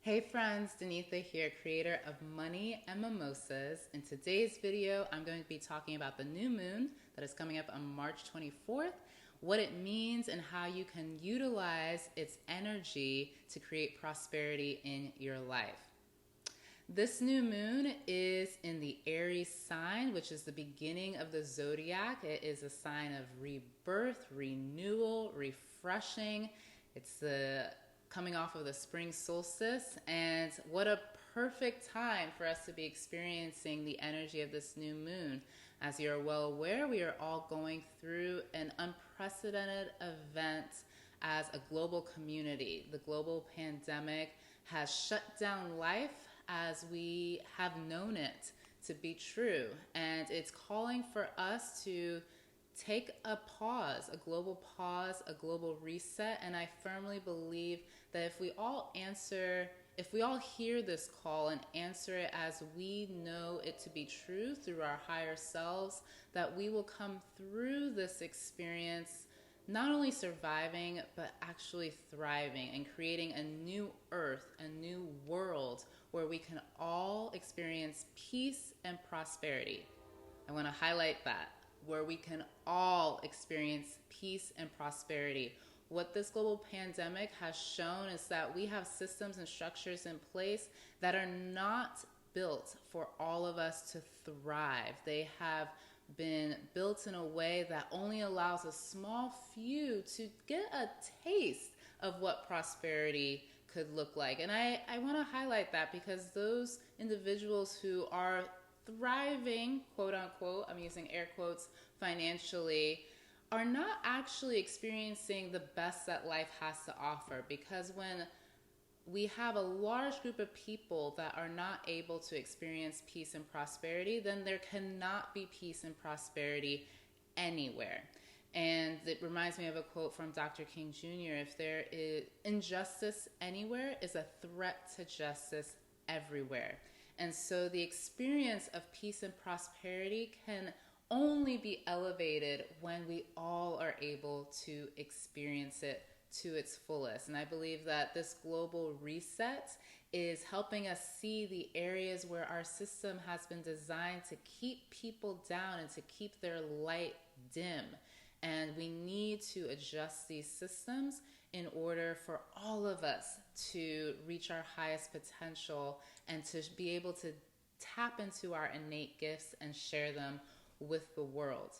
Hey friends, Danetha here, creator of Money and Mimosas. In today's video, I'm going to be talking about the new moon that is coming up on March 24th, what it means and how you can utilize its energy to create prosperity in your life. This new moon is in the Aries sign, which is the beginning of the zodiac. It is a sign of rebirth, renewal, refreshing. It's the coming off of the spring solstice, and what a perfect time for us to be experiencing the energy of this new moon. As you're well aware, we are all going through an unprecedented event as a global community. The global pandemic has shut down life as we have known it to be true, and it's calling for us to take a pause, a global pause, a global reset. And I firmly believe that if we all hear this call and answer it as we know it to be true through our higher selves, that we will come through this experience not only surviving, but actually thriving and creating a new earth, a new world where we can all experience peace and prosperity. I want to highlight that, where we can all experience peace and prosperity. What this global pandemic has shown is that we have systems and structures in place that are not built for all of us to thrive. They have been built in a way that only allows a small few to get a taste of what prosperity could look like. And I want to highlight that because those individuals who are thriving, quote unquote, I'm using air quotes, financially, are not actually experiencing the best that life has to offer. Because when we have a large group of people that are not able to experience peace and prosperity, then there cannot be peace and prosperity anywhere. And it reminds me of a quote from Dr. King Jr. If there is injustice anywhere, is a threat to justice everywhere. And so the experience of peace and prosperity can only be elevated when we all are able to experience it to its fullest. And I believe that this global reset is helping us see the areas where our system has been designed to keep people down and to keep their light dim. And we need to adjust these systems in order for all of us to reach our highest potential and to be able to tap into our innate gifts and share them with the world.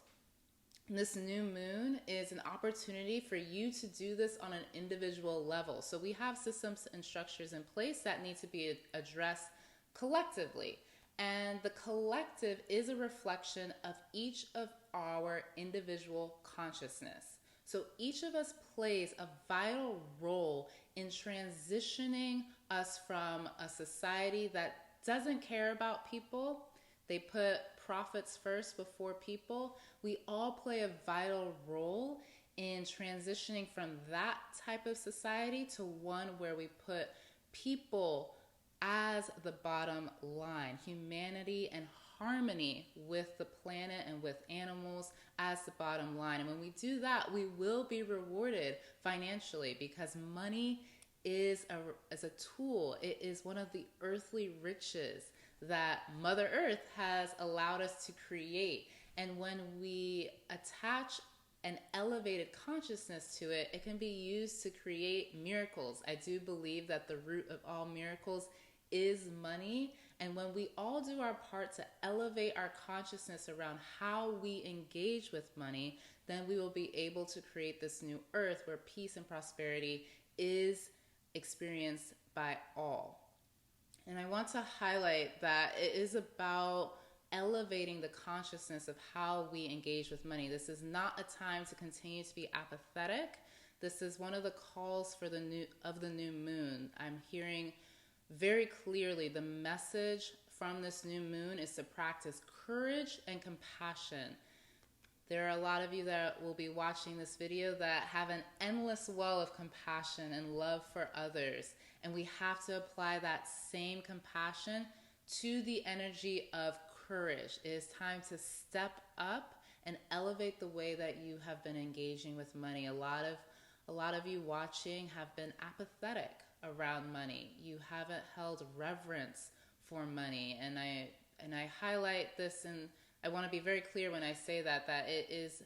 And this new moon is an opportunity for you to do this on an individual level. So we have systems and structures in place that need to be addressed collectively. And the collective is a reflection of each of our individual consciousness. So each of us plays a vital role in transitioning us from a society that doesn't care about people. They put profits first before people. We all play a vital role in transitioning from that type of society to one where we put people as the bottom line, humanity and harmony with the planet and with animals as the bottom line. And when we do that, we will be rewarded financially, because money is a tool. It is one of the earthly riches that Mother Earth has allowed us to create. And when we attach an elevated consciousness to it, it can be used to create miracles. I do believe that the root of all miracles is money. And when we all do our part to elevate our consciousness around how we engage with money, then we will be able to create this new earth where peace and prosperity is experienced by all. And I want to highlight that it is about elevating the consciousness of how we engage with money. This is not a time to continue to be apathetic. This is one of the calls for the new moon. I'm hearing very clearly the message from this new moon is to practice courage and compassion. There are a lot of you that will be watching this video that have an endless well of compassion and love for others. And we have to apply that same compassion to the energy of courage. It is time to step up and elevate the way that you have been engaging with money. A lot of you watching have been apathetic around money. You haven't held reverence for money. And I highlight this, and I want to be very clear when I say that it is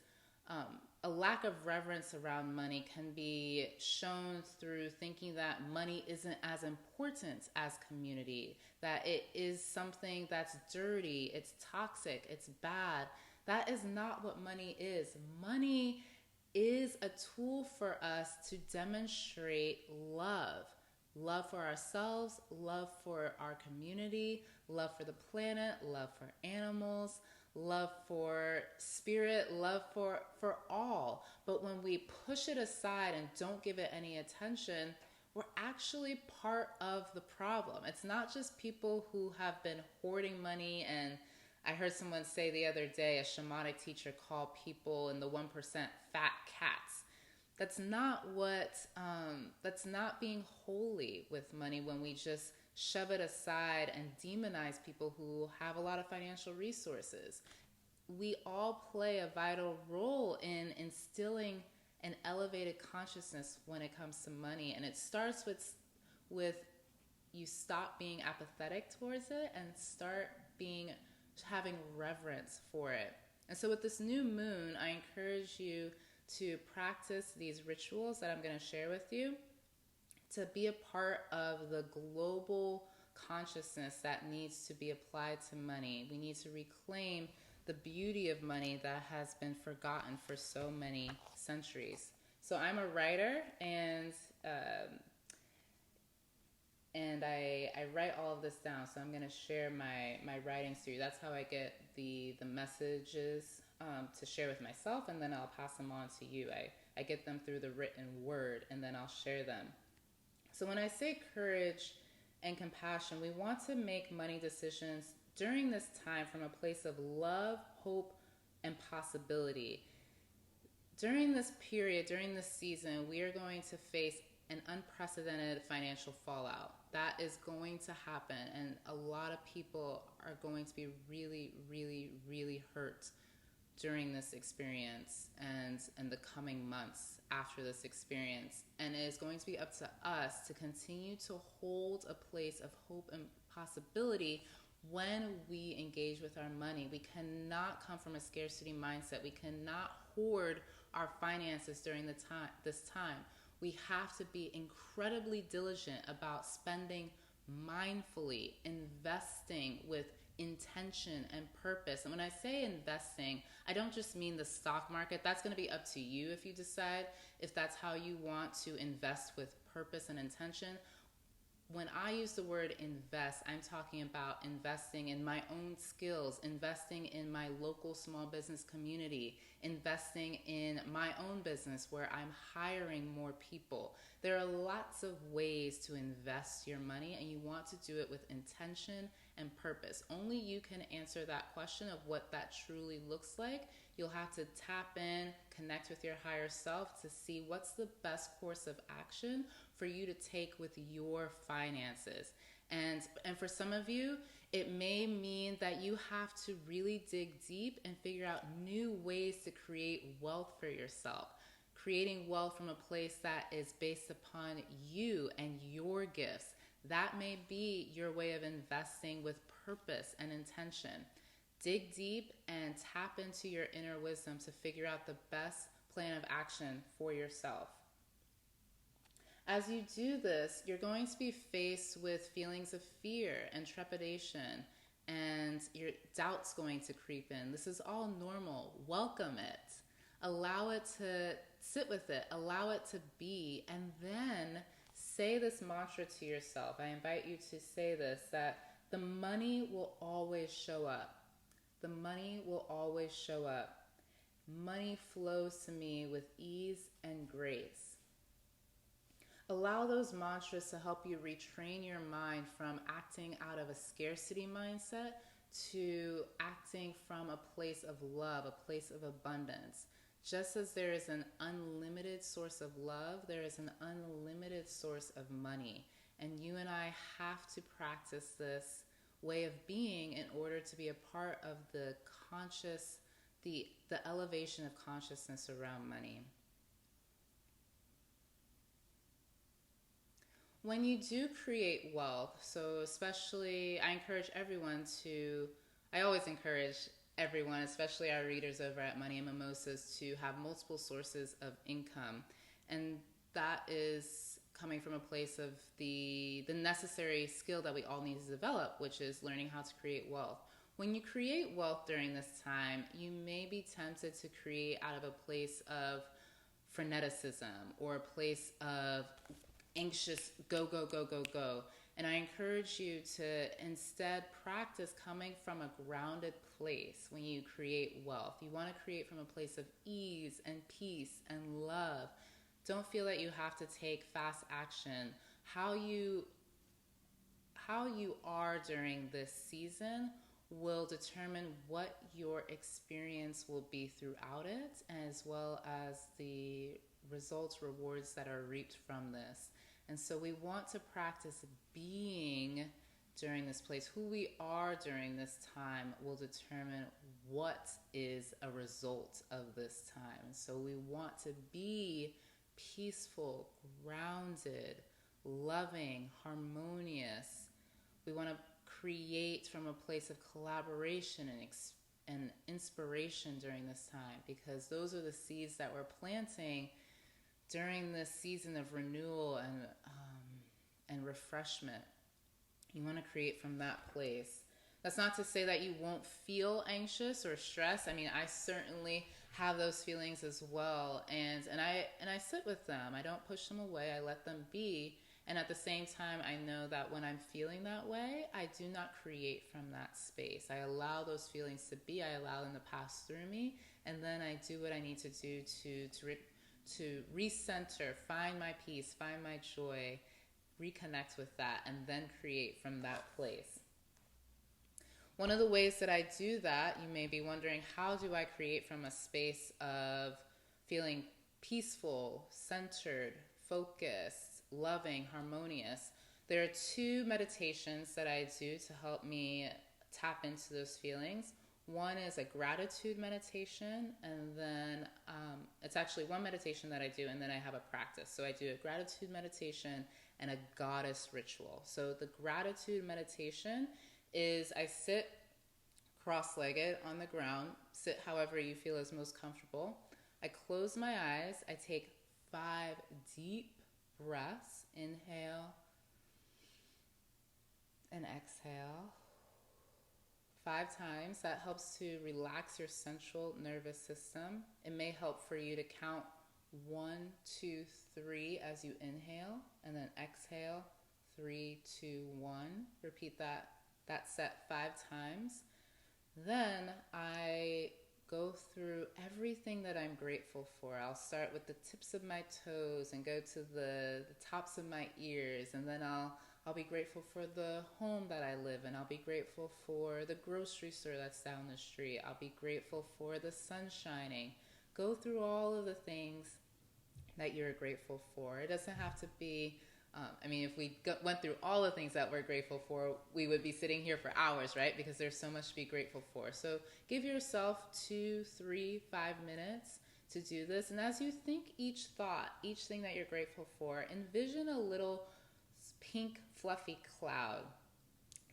a lack of reverence around money can be shown through thinking that money isn't as important as community, that it is something that's dirty, it's toxic, it's bad. That is not what money is. Money is a tool for us to demonstrate love. Love for ourselves, love for our community, love for the planet, love for animals, love for spirit, love for all. But when we push it aside and don't give it any attention, we're actually part of the problem. It's not just people who have been hoarding money. And I heard someone say the other day, a shamanic teacher called people in the 1% fat cats. That's not that's not being holy with money when we just shove it aside and demonize people who have a lot of financial resources. We all play a vital role in instilling an elevated consciousness when it comes to money. And it starts with you stop being apathetic towards it and start having reverence for it. And so with this new moon, I encourage you to practice these rituals that I'm going to share with you, to be a part of the global consciousness that needs to be applied to money. We need to reclaim the beauty of money that has been forgotten for so many centuries. So I'm a writer, and I write all of this down. So I'm going to share my writings to you. That's how I get the messages to share with myself, and then I'll pass them on to you. I get them through the written word, and then I'll share them. So when I say courage and compassion, we want to make money decisions during this time from a place of love, hope, and possibility. During this period, during this season, we are going to face an unprecedented financial fallout. That is going to happen, and a lot of people are going to be really, really, really hurt during this experience and the coming months after this experience. And it is going to be up to us to continue to hold a place of hope and possibility when we engage with our money. We cannot come from a scarcity mindset. We cannot hoard our finances during this time. We have to be incredibly diligent about spending mindfully, investing with intention and purpose. And when I say investing, I don't just mean the stock market. That's going to be up to you if you decide if that's how you want to invest with purpose and intention. When I use the word invest, I'm talking about investing in my own skills, investing in my local small business community, investing in my own business where I'm hiring more people. There are lots of ways to invest your money, and you want to do it with intention and purpose. Only you can answer that question of what that truly looks like. You'll have to tap in, connect with your higher self to see what's the best course of action for you to take with your finances. And for some of you, it may mean that you have to really dig deep and figure out new ways to create wealth for yourself. Creating wealth from a place that is based upon you and your gifts. That may be your way of investing with purpose and intention. Dig deep and tap into your inner wisdom to figure out the best plan of action for yourself. As you do this, you're going to be faced with feelings of fear and trepidation, and your doubt's going to creep in. This is all normal. Welcome it. Allow it to sit with it. Allow it to be. And then say this mantra to yourself. I invite you to say this, that the money will always show up. The money will always show up. Money flows to me with ease and grace. Allow those mantras to help you retrain your mind from acting out of a scarcity mindset to acting from a place of love, a place of abundance. Just as there is an unlimited source of love, there is an unlimited source of money. And you and I have to practice this way of being in order to be a part of the elevation of consciousness around money. When you do create wealth, so especially I always encourage everyone, especially our readers over at Money Mimosas, to have multiple sources of income. And that is coming from a place of the necessary skill that we all need to develop, which is learning how to create wealth. When you create wealth during this time, you may be tempted to create out of a place of freneticism or a place of anxious go, go, go, go, go. And I encourage you to instead practice coming from a grounded place when you create wealth. You want to create from a place of ease and peace and love. Don't feel that you have to take fast action. How you are during this season will determine what your experience will be throughout it, as well as the results, rewards that are reaped from this. And so we want to practice being during this place. Who we are during this time will determine what is a result of this time. So we want to be peaceful, grounded, loving, harmonious. We want to create from a place of collaboration and inspiration during this time, because those are the seeds that we're planting during this season of renewal and refreshment. You want to create from that place. That's not to say that you won't feel anxious or stressed. I mean, I certainly have those feelings as well, and I sit with them. I don't push them away. I let them be. And at the same time, I know that when I'm feeling that way, I do not create from that space. I allow those feelings to be. I allow them to pass through me, and then I do what I need to do to recenter, find my peace, find my joy, reconnect with that, and then create from that place. One of the ways that I do that, you may be wondering, how do I create from a space of feeling peaceful, centered, focused, loving, harmonious? There are 2 meditations that I do to help me tap into those feelings. One is a gratitude meditation, and then it's actually one meditation that I do, and then I have a practice. So I do a gratitude meditation and a goddess ritual. So the gratitude meditation is I sit cross-legged on the ground, sit however you feel is most comfortable. I close my eyes. I take 5 deep breaths. Inhale and exhale 5 times. That helps to relax your central nervous system. It may help for you to count 1, 2, 3 as you inhale, and then exhale 3, 2, 1. Repeat that set 5 times. Then I go through everything that I'm grateful for. I'll start with the tips of my toes and go to the tops of my ears, and then I'll be grateful for the home that I live in. I'll be grateful for the grocery store that's down the street. I'll be grateful for the sun shining. Go through all of the things that you're grateful for. It doesn't have to be, if we went through all the things that we're grateful for, we would be sitting here for hours, right? Because there's so much to be grateful for. So give yourself 2, 3, 5 minutes to do this. And as you think each thought, each thing that you're grateful for, envision a little pink fluffy cloud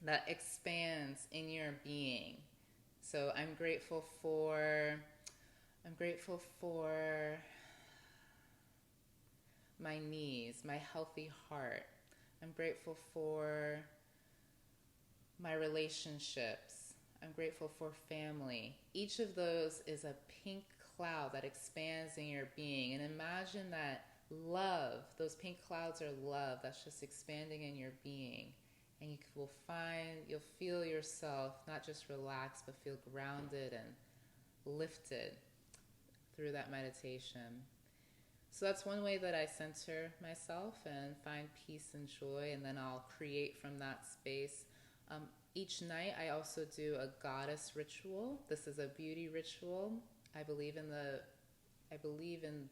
that expands in your being. So I'm grateful for my knees, my healthy heart. I'm grateful for my relationships. I'm grateful for family. Each of those is a pink cloud that expands in your being. And imagine that love, those pink clouds are love that's just expanding in your being. And you'll feel yourself not just relaxed, but feel grounded and lifted through that meditation. So that's one way that I center myself and find peace and joy, and then I'll create from that space. Each night I also do a goddess ritual. This is a beauty ritual. I believe in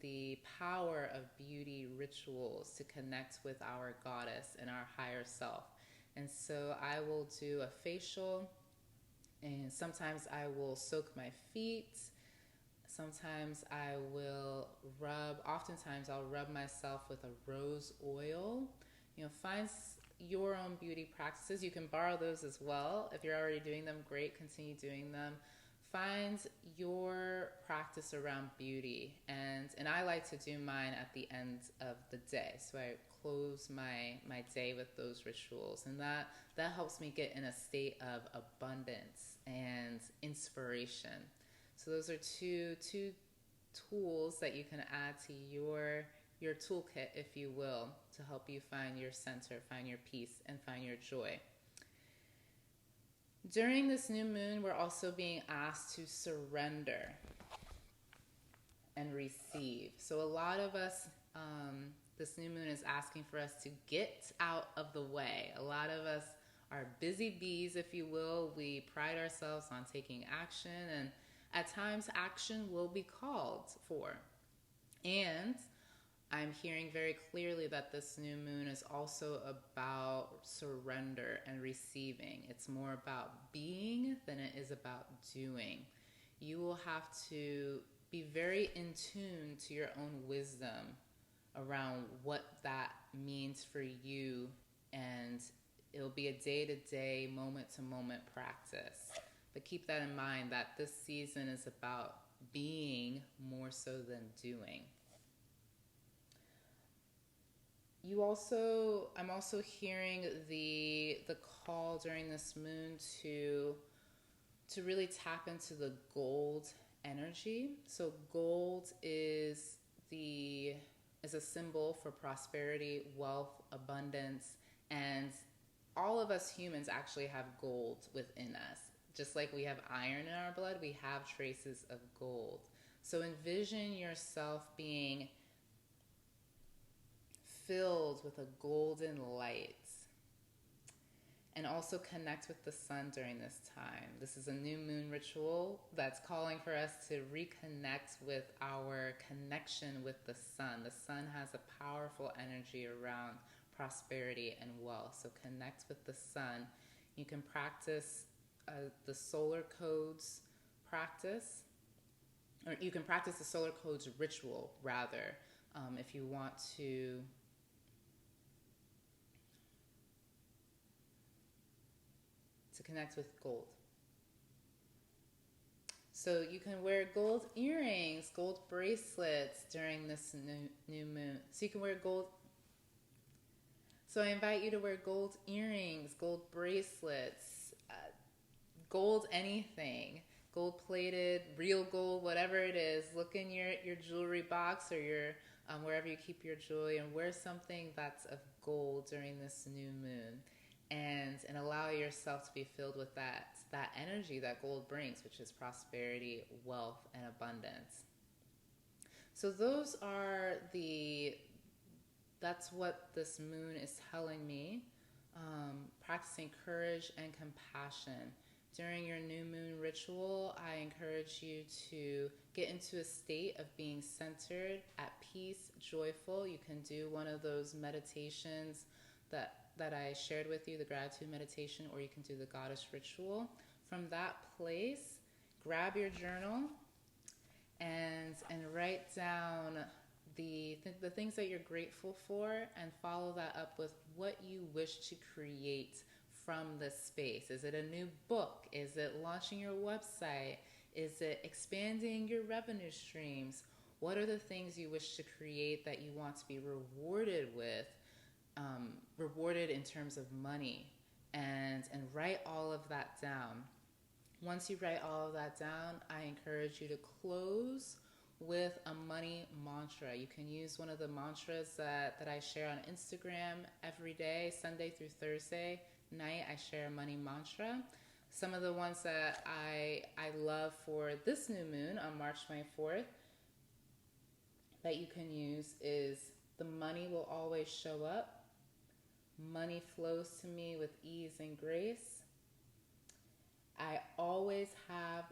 the power of beauty rituals to connect with our goddess and our higher self. And so I will do a facial, and sometimes I will soak my feet. Sometimes oftentimes I'll rub myself with a rose oil Find your own beauty practices. You can borrow those as well. If you're already doing them, great, continue doing them. Find your practice around beauty, and I like to do mine at the end of the day. So I close my day with those rituals, and that helps me get in a state of abundance and inspiration. So those are two tools that you can add to your toolkit, if you will, to help you find your center, find your peace, and find your joy. During this new moon, we're also being asked to surrender and receive. So a lot of us, this new moon is asking for us to get out of the way. A lot of us are busy bees, if you will. We pride ourselves on taking action, and at times action will be called for. And I'm hearing very clearly that this new moon is also about surrender and receiving. It's more about being than it is about doing. You will have to be very in tune to your own wisdom around what that means for you, and it'll be a day-to-day, moment-to-moment practice. But keep that in mind, that this season is about being more so than doing. I'm also hearing the call during this moon to really tap into the gold energy. So gold is a symbol for prosperity, wealth, abundance, and all of us humans actually have gold within us. Just like we have iron in our blood, we have traces of gold. So envision yourself being filled with a golden light, and also connect with the sun during this time. This is a new moon ritual that's calling for us to reconnect with our connection with the sun. The sun has a powerful energy around prosperity and wealth. So connect with the sun. You can practice the solar codes practice, or you can practice the solar codes ritual rather, if you want to connect with gold. So you can wear gold earrings, gold bracelets during this new moon. So you can wear gold. So I invite you to wear gold earrings, gold bracelets, gold anything, gold plated, real gold, whatever it is. Look in your jewelry box or your wherever you keep your jewelry, and wear something that's of gold during this new moon. And allow yourself to be filled with that energy that gold brings, which is prosperity, wealth, and abundance. So that's what this moon is telling me. Practicing courage and compassion. During your new moon ritual, I encourage you to get into a state of being centered, at peace, joyful. You can do one of those meditations that I shared with you, the gratitude meditation, or you can do the goddess ritual. From that place, grab your journal and write down the things that you're grateful for, and follow that up with what you wish to create from this space. Is it a new book? Is it launching your website? Is it expanding your revenue streams? What are the things you wish to create that you want to be rewarded with? Rewarded in terms of money, and write all of that down. Once you write all of that down, I encourage you to close with a money mantra. You can use one of the mantras that I share on Instagram every day, Sunday through Thursday night. I share a money mantra. Some of the ones that I love for this new moon on March 24th that you can use is: the money will always show up. Money flows to me with ease and grace. I always have